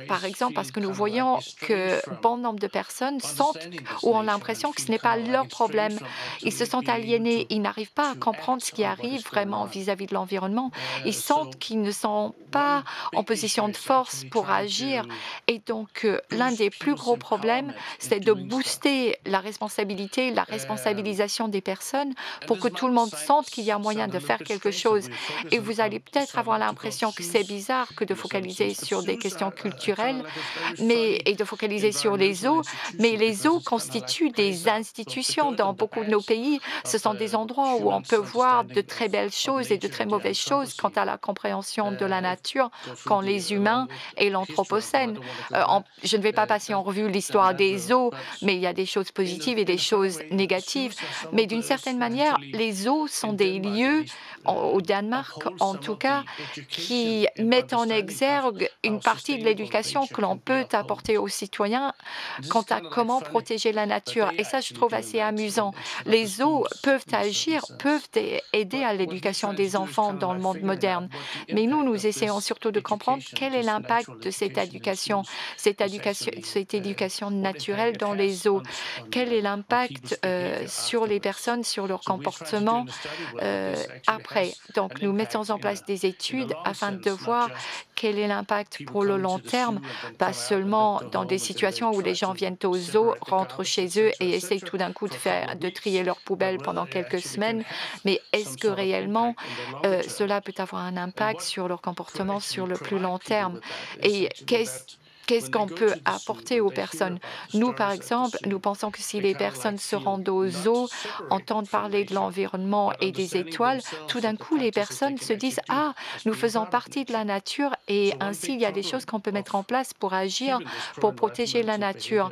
par exemple parce que nous voyons que bon nombre de personnes sentent ou ont l'impression que ce n'est pas leur problème. Ils se sentent aliénés, ils n'arrivent pas à comprendre ce qui arrive vraiment vis-à-vis de l'environnement. Ils sentent qu'ils ne sont pas en position de force pour agir. Et donc, l'un des plus gros problèmes, c'est de booster la responsabilité, la responsabilisation des personnes pour que tout le monde sente qu'il y a moyen de faire quelque chose. Et vous allez peut-être avoir l'impression que c'est bizarre que de focaliser sur des questions culturelles et de focaliser sur les eaux, mais les eaux constituent des institutions dans beaucoup de nos pays. Ce sont des endroits où on peut voir de très belles choses et de très mauvaises choses quant à la compréhension de la nature, quand les humains et l'Anthropocène. Je ne vais pas passer en revue l'histoire des eaux, mais il y a des choses positives et des choses négatives. Mais d'une certaine manière, les eaux sont des lieux, au Danemark en tout cas, qui mettent en exergue une partie de l'éducation que l'on peut apporter aux citoyens quant à comment protéger la nature. Et ça, je trouve assez amusant. Les eaux peuvent agir, peuvent aider à l'éducation des enfants dans le monde moderne. Mais nous essayons surtout de comprendre quel est l'impact de cette éducation naturelle dans les eaux. Quel est l'impact sur les personnes, sur leur comportement après. Donc, nous mettons en place des études afin de voir quel est l'impact pour le long terme, pas seulement dans des situations où les gens viennent aux eaux, rentrent chez eux et essayent tout d'un coup de trier leurs poubelles pendant quelques semaines, mais est-ce que réellement cela peut avoir un impact sur leur comportement sur le plus long terme? Et qu'est-ce qu'on peut apporter aux personnes? Nous, par exemple, nous pensons que si les personnes se rendent aux eaux, entendent parler de l'environnement et des étoiles, tout d'un coup, les personnes se disent « Ah, nous faisons partie de la nature et ainsi, il y a des choses qu'on peut mettre en place pour agir, pour protéger la nature. »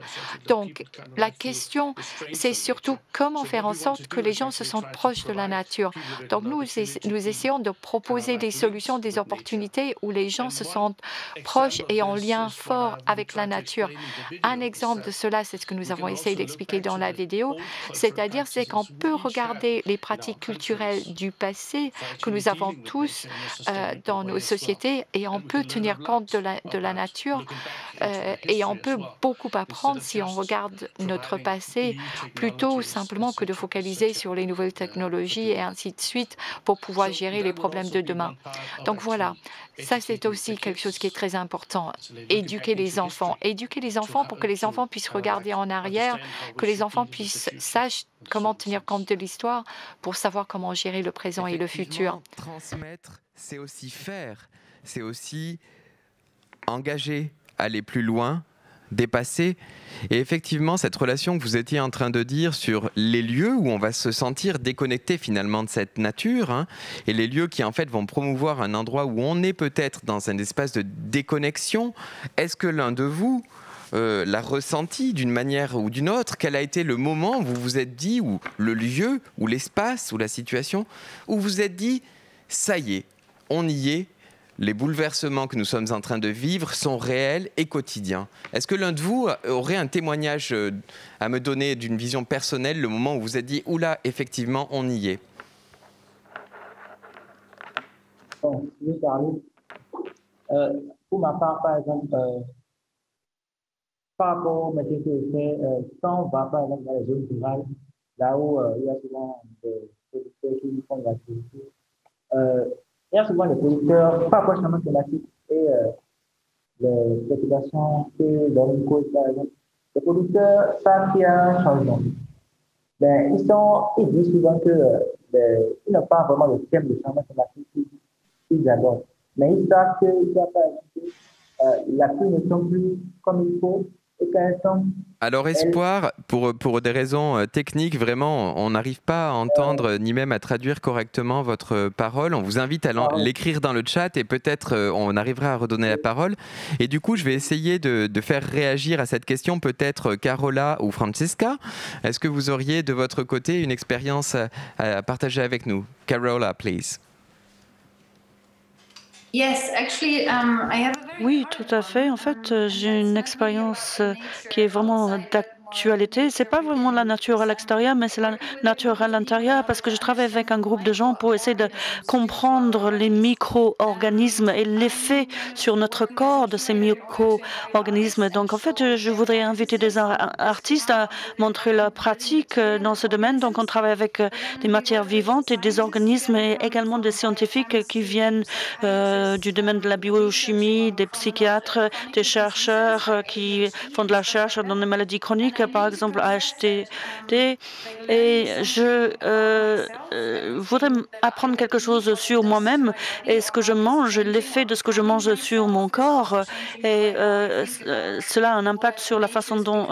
Donc, la question, c'est surtout comment faire en sorte que les gens se sentent proches de la nature. Donc, nous essayons de proposer des solutions, des opportunités où les gens se sentent proches et en lien fort avec la nature. Un exemple de cela, c'est ce que nous avons essayé d'expliquer dans la vidéo, c'est-à-dire c'est qu'on peut regarder les pratiques culturelles du passé que nous avons tous dans nos sociétés et on peut tenir compte de la nature et on peut beaucoup apprendre si on regarde notre passé plutôt simplement que de focaliser sur les nouvelles technologies et ainsi de suite pour pouvoir gérer les problèmes de demain. Donc voilà, ça c'est aussi quelque chose qui est très important. Éduquer les enfants pour que les enfants puissent regarder en arrière, que les enfants sachent comment tenir compte de l'histoire pour savoir comment gérer le présent et le futur. Transmettre, c'est aussi faire, c'est aussi engager, aller plus loin, dépassé. Et effectivement, cette relation que vous étiez en train de dire sur les lieux où on va se sentir déconnecté finalement de cette nature, hein, et les lieux qui en fait vont promouvoir un endroit où on est peut-être dans un espace de déconnexion, est-ce que l'un de vous l'a ressenti d'une manière ou d'une autre? Quel a été le moment où vous vous êtes dit, ou le lieu, ou l'espace, ou la situation, où vous vous êtes dit, ça y est, on y est, les bouleversements que nous sommes en train de vivre sont réels et quotidiens. Est-ce que l'un de vous aurait un témoignage à me donner d'une vision personnelle, le moment où vous vous êtes dit, oula, effectivement, on y est? Bon, je vais parler. Pour ma part, par exemple, par rapport au métier que je fais, quand on va par exemple dans les zones rurales, là où il y a souvent des producteurs qui font de l'activité, il y a souvent des producteurs, par rapport au changement climatique et les spéculations que l'homme cause, par exemple, les producteurs savent qu'il y a un changement. Ben, ils disent souvent qu'ils n'ont pas vraiment le thème de changement climatique qu'ils abordent. Mais ils savent qu'il y a par exemple, la pluie ne tombe plus comme il faut. Alors Espoir, pour des raisons techniques, vraiment, on n'arrive pas à entendre ni même à traduire correctement votre parole. On vous invite à l'écrire dans le chat et peut-être on arrivera à redonner la parole. Et du coup, je vais essayer de faire réagir à cette question peut-être Carola ou Francesca. Est-ce que vous auriez de votre côté une expérience à partager avec nous? Carola, please. Oui, tout à fait. En fait, j'ai une expérience qui est vraiment d'actualité. C'est pas vraiment la nature à l'extérieur, mais c'est la nature à l'intérieur, parce que je travaille avec un groupe de gens pour essayer de comprendre les micro-organismes et l'effet sur notre corps de ces micro-organismes. Donc, en fait, je voudrais inviter des artistes à montrer leur pratique dans ce domaine. Donc, on travaille avec des matières vivantes et des organismes, et également des scientifiques qui viennent du domaine de la biochimie, des psychiatres, des chercheurs qui font de la recherche dans les maladies chroniques, par exemple HTT. Et je voudrais apprendre quelque chose sur moi-même et ce que je mange, l'effet de ce que je mange sur mon corps. Et cela a un impact sur la façon dont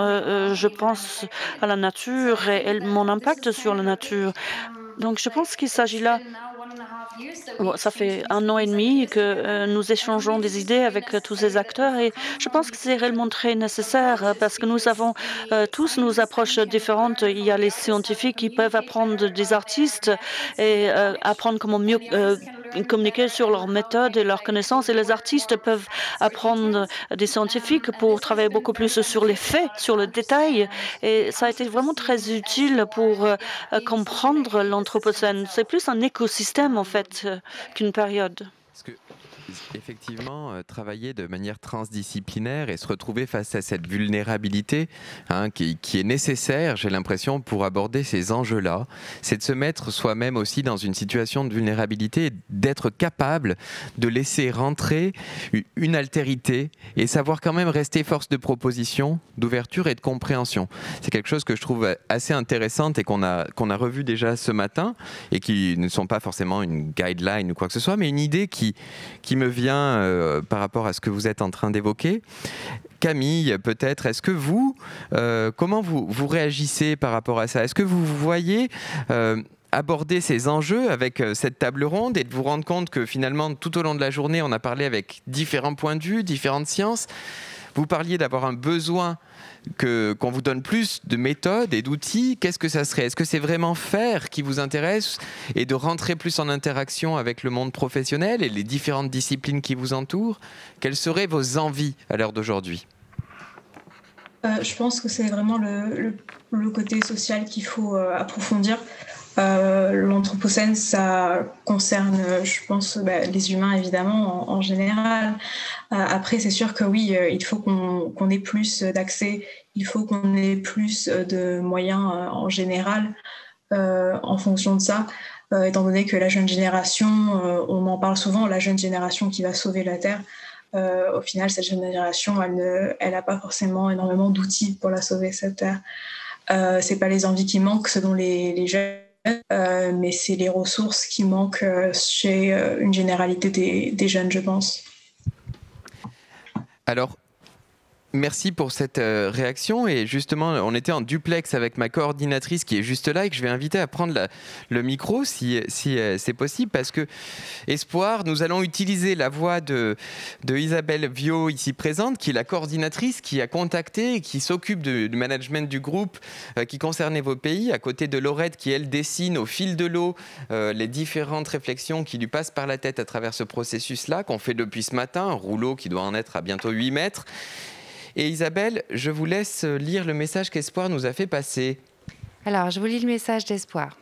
je pense à la nature et mon impact sur la nature. Donc je pense qu'il s'agit là. Bon, ça fait 1 an et demi que nous échangeons des idées avec tous ces acteurs et je pense que c'est réellement très nécessaire parce que nous avons tous nos approches différentes. Il y a les scientifiques qui peuvent apprendre des artistes et apprendre comment mieux communiquer sur leurs méthodes et leurs connaissances, et les artistes peuvent apprendre des scientifiques pour travailler beaucoup plus sur les faits, sur le détail, et ça a été vraiment très utile pour comprendre l'anthropocène. C'est plus un écosystème en fait qu'une période. Effectivement, travailler de manière transdisciplinaire et se retrouver face à cette vulnérabilité qui est nécessaire, j'ai l'impression, pour aborder ces enjeux-là, c'est de se mettre soi-même aussi dans une situation de vulnérabilité et d'être capable de laisser rentrer une altérité et savoir quand même rester force de proposition, d'ouverture et de compréhension. C'est quelque chose que je trouve assez intéressant et qu'on a revu déjà ce matin et qui ne sont pas forcément une guideline ou quoi que ce soit, mais une idée qui me vient par rapport à ce que vous êtes en train d'évoquer. Camille, peut-être, est-ce que vous, comment vous réagissez par rapport à ça? Est-ce que vous voyez aborder ces enjeux avec cette table ronde et de vous rendre compte que finalement, tout au long de la journée, on a parlé avec différents points de vue, différentes sciences. Vous parliez d'avoir un besoin qu'on vous donne plus de méthodes et d'outils. Qu'est-ce que ça serait? Est-ce que c'est vraiment faire qui vous intéresse et de rentrer plus en interaction avec le monde professionnel et les différentes disciplines qui vous entourent? Quelles seraient vos envies à l'heure d'aujourd'hui? Je pense que c'est vraiment le côté social qu'il faut approfondir. L'anthropocène, ça concerne, je pense, les humains évidemment en général. Après, c'est sûr que oui, il faut qu'on ait plus d'accès, il faut qu'on ait plus de moyens en général en fonction de ça, étant donné que la jeune génération, on en parle souvent, la jeune génération qui va sauver la Terre. Au final, cette jeune génération, elle n'a pas forcément énormément d'outils pour la sauver, cette Terre. C'est pas les envies qui manquent selon les jeunes, mais c'est les ressources qui manquent chez une généralité des jeunes, je pense. Alors, Merci pour cette réaction. Et justement, on était en duplex avec ma coordinatrice qui est juste là et que je vais inviter à prendre le micro si c'est possible. Parce que, Espoir, nous allons utiliser la voix de Isabelle Viau ici présente, qui est la coordinatrice qui a contacté et qui s'occupe du management du groupe qui concernait vos pays, à côté de Laurette qui, elle, dessine au fil de l'eau les différentes réflexions qui lui passent par la tête à travers ce processus-là, qu'on fait depuis ce matin, un rouleau qui doit en être à bientôt 8 mètres. Et Isabelle, je vous laisse lire le message qu'Espoir nous a fait passer. Alors, je vous lis le message d'Espoir.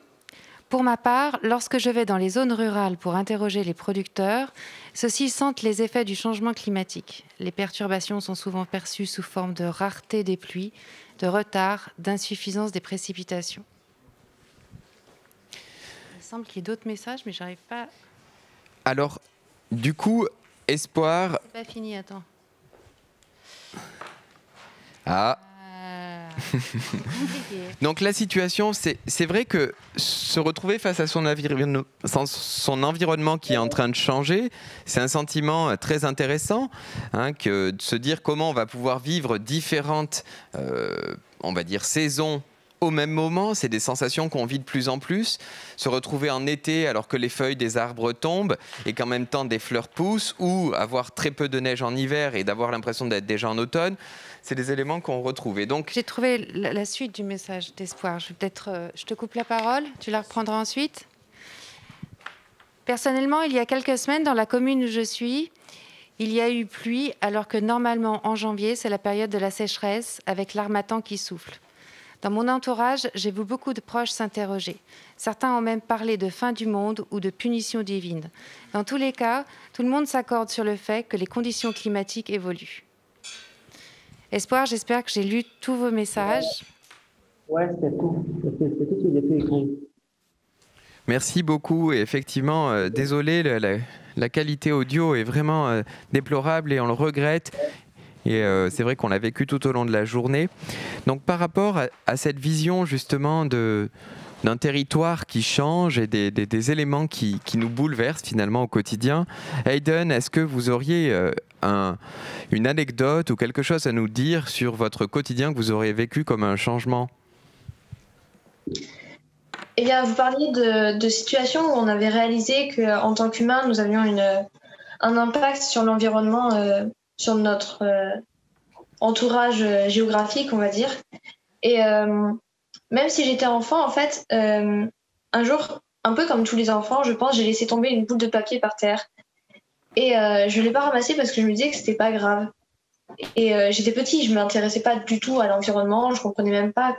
Pour ma part, lorsque je vais dans les zones rurales pour interroger les producteurs, ceux-ci sentent les effets du changement climatique. Les perturbations sont souvent perçues sous forme de rareté des pluies, de retard, d'insuffisance des précipitations. Il semble qu'il y ait d'autres messages, mais j'arrive pas... Alors, du coup, Espoir... C'est pas fini, attends. Ah. Donc la situation, c'est vrai que se retrouver face à son environnement qui est en train de changer, c'est un sentiment très intéressant, que de se dire comment on va pouvoir vivre différentes, on va dire, saisons au même moment. C'est des sensations qu'on vit de plus en plus. Se retrouver en été alors que les feuilles des arbres tombent et qu'en même temps des fleurs poussent, ou avoir très peu de neige en hiver et d'avoir l'impression d'être déjà en automne, c'est des éléments qu'on retrouve. Et donc, j'ai trouvé la suite du message d'Espoir. Je te coupe la parole, tu la reprendras ensuite. Personnellement, il y a quelques semaines, dans la commune où je suis, il y a eu pluie alors que normalement en janvier, c'est la période de la sécheresse avec l'harmattan qui souffle. Dans mon entourage, j'ai vu beaucoup de proches s'interroger. Certains ont même parlé de fin du monde ou de punition divine. Dans tous les cas, tout le monde s'accorde sur le fait que les conditions climatiques évoluent. Espoir, j'espère que j'ai lu tous vos messages. Ouais, c'était tout. C'était tout ce que j'ai pu écrire. Merci beaucoup. Et effectivement, désolé, la qualité audio est vraiment déplorable et on le regrette. Et c'est vrai qu'on l'a vécu tout au long de la journée. Donc par rapport à cette vision justement d'un territoire qui change et des éléments qui nous bouleversent finalement au quotidien, Hayden, est-ce que vous auriez une anecdote ou quelque chose à nous dire sur votre quotidien que vous auriez vécu comme un changement ? Eh bien, vous parliez de situations où on avait réalisé qu'en tant qu'humains, nous avions un impact sur l'environnement, sur notre entourage géographique, on va dire. Et même si j'étais enfant, en fait, un jour, un peu comme tous les enfants, je pense, j'ai laissé tomber une boule de papier par terre. Et je ne l'ai pas ramassée parce que je me disais que c'était pas grave. Et j'étais petite, je ne m'intéressais pas du tout à l'environnement, je ne comprenais même pas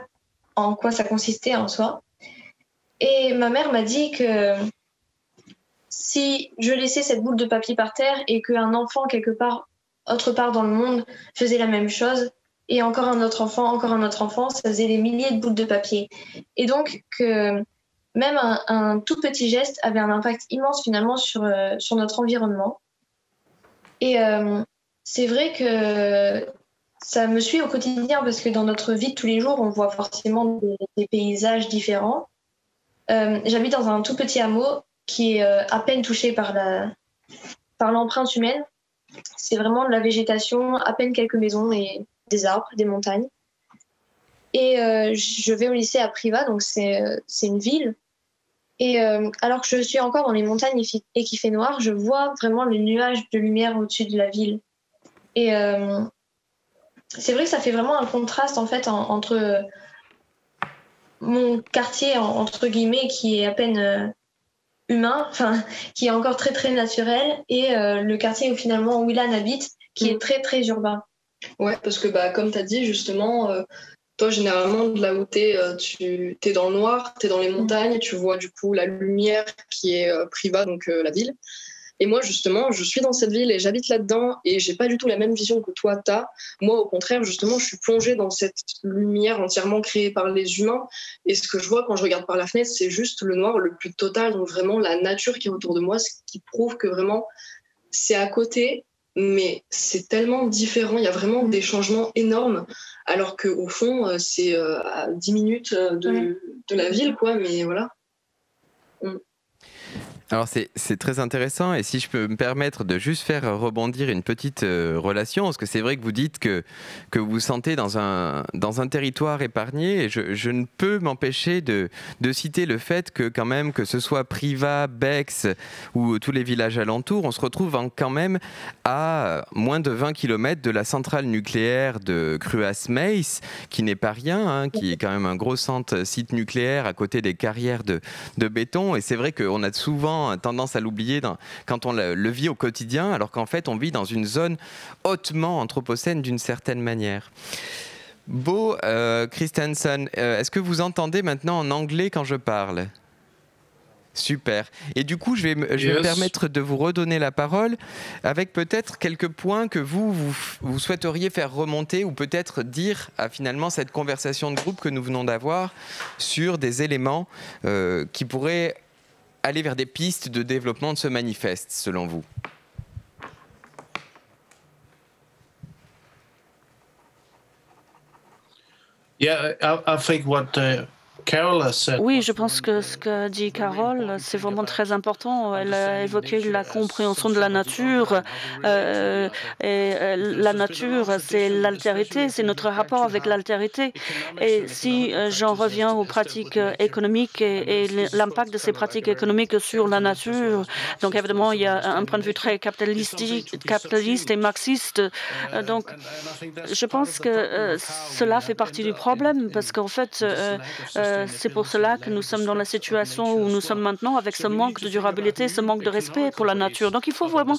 en quoi ça consistait en soi. Et ma mère m'a dit que si je laissais cette boule de papier par terre et qu'un enfant autre part dans le monde faisait la même chose, et encore un autre enfant, ça faisait des milliers de boules de papier. Et donc que même un tout petit geste avait un impact immense finalement sur notre environnement. Et c'est vrai que ça me suit au quotidien parce que dans notre vie de tous les jours, on voit forcément des paysages différents. J'habite dans un tout petit hameau qui est à peine touché par l'empreinte humaine. C'est vraiment de la végétation, à peine quelques maisons et des arbres, des montagnes. Et je vais au lycée à Privas, donc c'est une ville. Et alors que je suis encore dans les montagnes et qu'il fait noir, je vois vraiment le nuage de lumière au-dessus de la ville. Et c'est vrai que ça fait vraiment un contraste en fait entre mon quartier, entre guillemets, qui est à peine humain, enfin, qui est encore très très naturel, et le quartier où finalement Willan habite, qui est très très urbain. Ouais, parce que comme tu as dit justement, toi généralement de là où tu es dans le noir, tu es dans les montagnes, tu vois du coup la lumière qui est Privas, donc la ville. Et moi justement, je suis dans cette ville et j'habite là-dedans et j'ai pas du tout la même vision que toi t'as. Moi au contraire, justement, je suis plongée dans cette lumière entièrement créée par les humains, et ce que je vois quand je regarde par la fenêtre, c'est juste le noir le plus total, donc vraiment la nature qui est autour de moi, ce qui prouve que vraiment c'est à côté, mais c'est tellement différent, il y a vraiment des changements énormes, alors qu'au fond, c'est à 10 minutes de la ville, quoi, mais voilà. Alors c'est très intéressant, et si je peux me permettre de juste faire rebondir une petite relation, parce que c'est vrai que vous dites que vous vous sentez dans un territoire épargné, et je ne peux m'empêcher de citer le fait que quand même, que ce soit Privas, Bex ou tous les villages alentours, on se retrouve quand même à moins de 20 km de la centrale nucléaire de Cruas-Meysse, qui n'est pas rien, hein, qui est quand même un gros site nucléaire à côté des carrières de béton, et c'est vrai qu'on a souvent tendance à l'oublier quand on le vit au quotidien, alors qu'en fait on vit dans une zone hautement anthropocène d'une certaine manière. Bo Christensen, est-ce que vous entendez maintenant en anglais quand je parle ? Super. Et du coup, je vais me permettre de vous redonner la parole avec peut-être quelques points que vous souhaiteriez faire remonter, ou peut-être dire à finalement cette conversation de groupe que nous venons d'avoir sur des éléments qui pourraient aller vers des pistes de développement de ce manifeste, selon vous. Yeah, I think what Carol has said. Oui, je pense que ce qu'a dit Carole, c'est vraiment très important. Elle a évoqué la compréhension de la nature. Et la nature, c'est l'altérité, c'est notre rapport avec l'altérité. Et si j'en reviens aux pratiques économiques et l'impact de ces pratiques économiques sur la nature, donc évidemment, il y a un point de vue très capitaliste et marxiste. Donc, je pense que cela fait partie du problème, parce qu'en fait, c'est pour cela que nous sommes dans la situation où nous sommes maintenant, avec ce manque de durabilité, ce manque de respect pour la nature. Donc il faut vraiment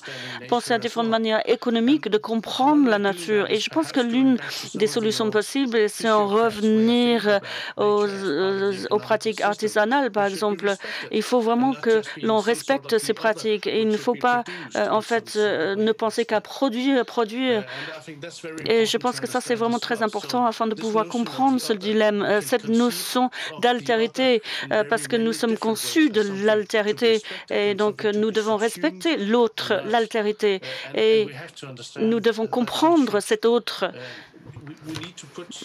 penser à différentes manières économiques de comprendre la nature. Et je pense que l'une des solutions possibles, c'est en revenir aux pratiques artisanales, par exemple. Il faut vraiment que l'on respecte ces pratiques. Et il ne faut pas, en fait, ne penser qu'à produire. Et je pense que ça, c'est vraiment très important afin de pouvoir comprendre ce dilemme, cette notion d'altérité, parce que nous sommes conçus de l'altérité, et donc nous devons respecter l'autre, l'altérité, et nous devons comprendre cet autre.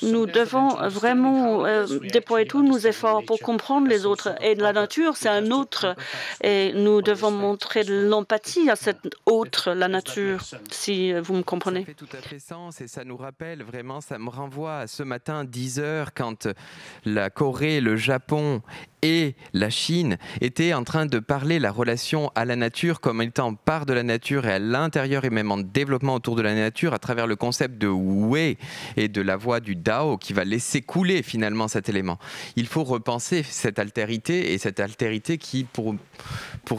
Nous devons vraiment déployer tous nos efforts pour comprendre les autres. Et la nature, c'est un autre. Et nous devons montrer de l'empathie à cet autre, la nature, si vous me comprenez. Ça fait tout à fait sens, et ça nous rappelle vraiment, ça me renvoie à ce matin 10 heures, quand la Corée, le Japon et la Chine étaient en train de parler la relation à la nature comme étant part de la nature et à l'intérieur, et même en développement autour de la nature, à travers le concept de Wei et de la voie du Dao qui va laisser couler finalement cet élément. Il faut repenser cette altérité, et cette altérité qui, pour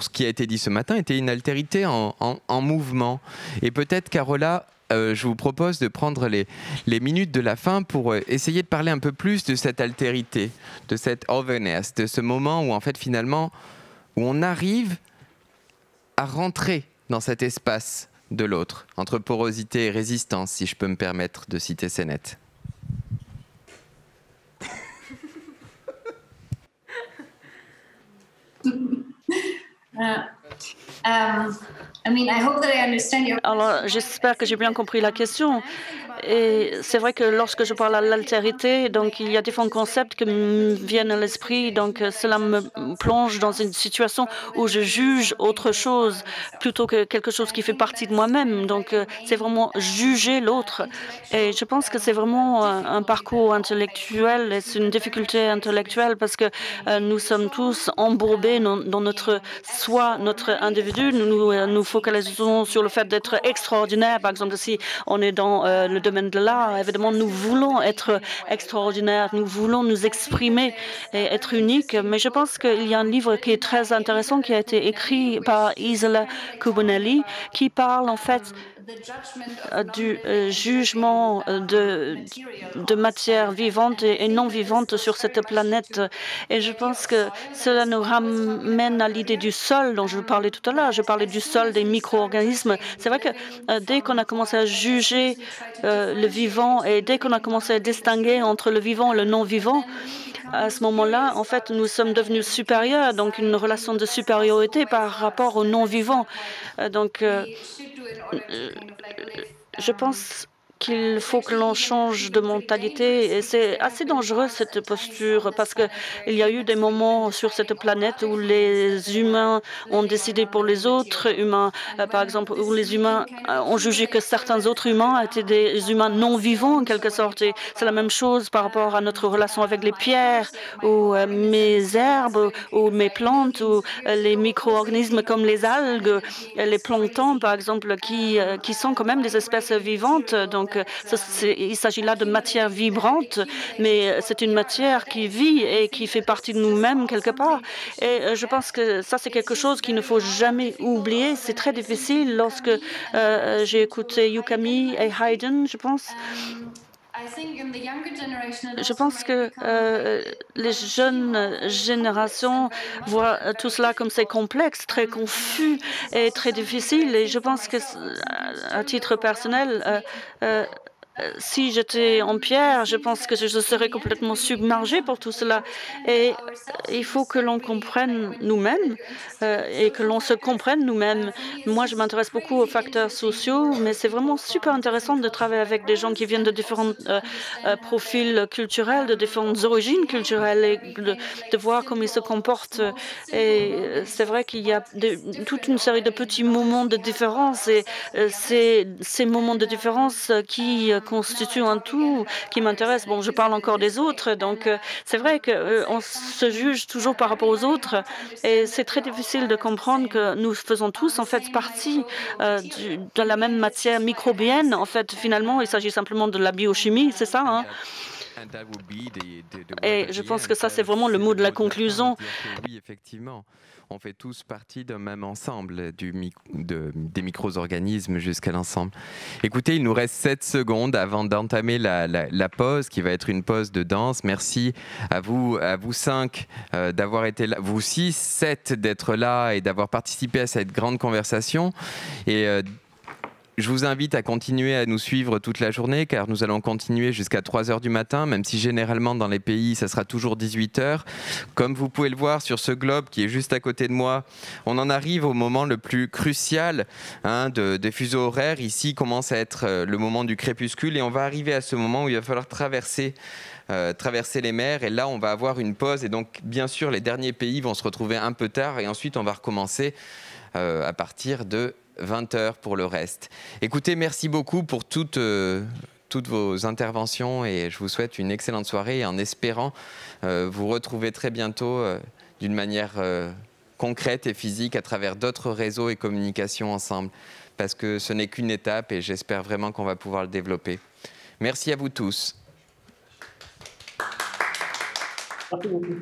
ce qui a été dit ce matin, était une altérité en mouvement. Et peut-être, Carola, je vous propose de prendre les minutes de la fin pour essayer de parler un peu plus de cette altérité, de cette overness, de ce moment où en fait finalement, où on arrive à rentrer dans cet espace de l'autre, entre porosité et résistance, si je peux me permettre de citer Sennett. Alors, j'espère que j'ai bien compris la question. Et c'est vrai que lorsque je parle à l'altérité, donc il y a différents concepts qui me viennent à l'esprit. Donc cela me plonge dans une situation où je juge autre chose plutôt que quelque chose qui fait partie de moi-même. Donc c'est vraiment juger l'autre. Et je pense que c'est vraiment un parcours intellectuel, et c'est une difficulté intellectuelle, parce que nous sommes tous embourbés dans notre soi, notre individu. Nous focalisons sur le fait d'être extraordinaire. Par exemple, si on est dans le domaine de l'art, évidemment, nous voulons être extraordinaires, nous voulons nous exprimer et être uniques. Mais je pense qu'il y a un livre qui est très intéressant, qui a été écrit par Isola Cubonelli, qui parle en fait du jugement de matière vivante et non vivante sur cette planète. Et je pense que cela nous ramène à l'idée du sol dont je parlais tout à l'heure. Je parlais du sol, des micro-organismes. C'est vrai que dès qu'on a commencé à juger le vivant, et dès qu'on a commencé à distinguer entre le vivant et le non-vivant, à ce moment-là, en fait, nous sommes devenus supérieurs, donc une relation de supériorité par rapport au non-vivant. Donc, je pense qu'il faut que l'on change de mentalité. Et c'est assez dangereux, cette posture, parce qu'il y a eu des moments sur cette planète où les humains ont décidé pour les autres humains. Par exemple, où les humains ont jugé que certains autres humains étaient des humains non vivants, en quelque sorte. Et c'est la même chose par rapport à notre relation avec les pierres, ou mes herbes, ou mes plantes, ou les micro-organismes comme les algues, les planctons, par exemple, qui sont quand même des espèces vivantes. Donc, il s'agit là de matière vibrante, mais c'est une matière qui vit et qui fait partie de nous-mêmes quelque part. Et je pense que ça, c'est quelque chose qu'il ne faut jamais oublier. C'est très difficile lorsque j'ai écouté Yukami et Haydn, je pense. Je pense que les jeunes générations voient tout cela comme c'est complexe, très confus et très difficile. Et je pense que, à titre personnel, si j'étais en pierre, je pense que je serais complètement submergée pour tout cela. Et il faut que l'on comprenne nous-mêmes et que l'on se comprenne nous-mêmes. Moi, je m'intéresse beaucoup aux facteurs sociaux, mais c'est vraiment super intéressant de travailler avec des gens qui viennent de différents profils culturels, de différentes origines culturelles, et de voir comment ils se comportent. Et c'est vrai qu'il y a toute une série de petits moments de différence, et c'est ces moments de différence qui constituent un tout qui m'intéresse. Bon, je parle encore des autres, donc c'est vrai qu'on se juge toujours par rapport aux autres, et c'est très difficile de comprendre que nous faisons tous en fait partie de la même matière microbienne. En fait, finalement, il s'agit simplement de la biochimie, c'est ça, hein? Et je pense que ça, c'est vraiment le mot de la conclusion. Oui, effectivement. On fait tous partie d'un même ensemble, des micro-organismes jusqu'à l'ensemble. Écoutez, il nous reste 7 secondes avant d'entamer la pause, qui va être une pause de danse. Merci à vous 5 d'avoir été là, vous 6, 7 d'être là et d'avoir participé à cette grande conversation. Et je vous invite à continuer à nous suivre toute la journée, car nous allons continuer jusqu'à 3 h du matin, même si généralement dans les pays, ça sera toujours 18 h. Comme vous pouvez le voir sur ce globe qui est juste à côté de moi, on en arrive au moment le plus crucial des fuseaux horaires. Ici commence à être le moment du crépuscule, et on va arriver à ce moment où il va falloir traverser les mers, et là on va avoir une pause, et donc bien sûr les derniers pays vont se retrouver un peu tard, et ensuite on va recommencer à partir de 20 h pour le reste. Écoutez, merci beaucoup pour toutes vos interventions, et je vous souhaite une excellente soirée, et en espérant vous retrouver très bientôt d'une manière concrète et physique à travers d'autres réseaux et communications ensemble, parce que ce n'est qu'une étape, et j'espère vraiment qu'on va pouvoir le développer. Merci à vous tous. Merci beaucoup.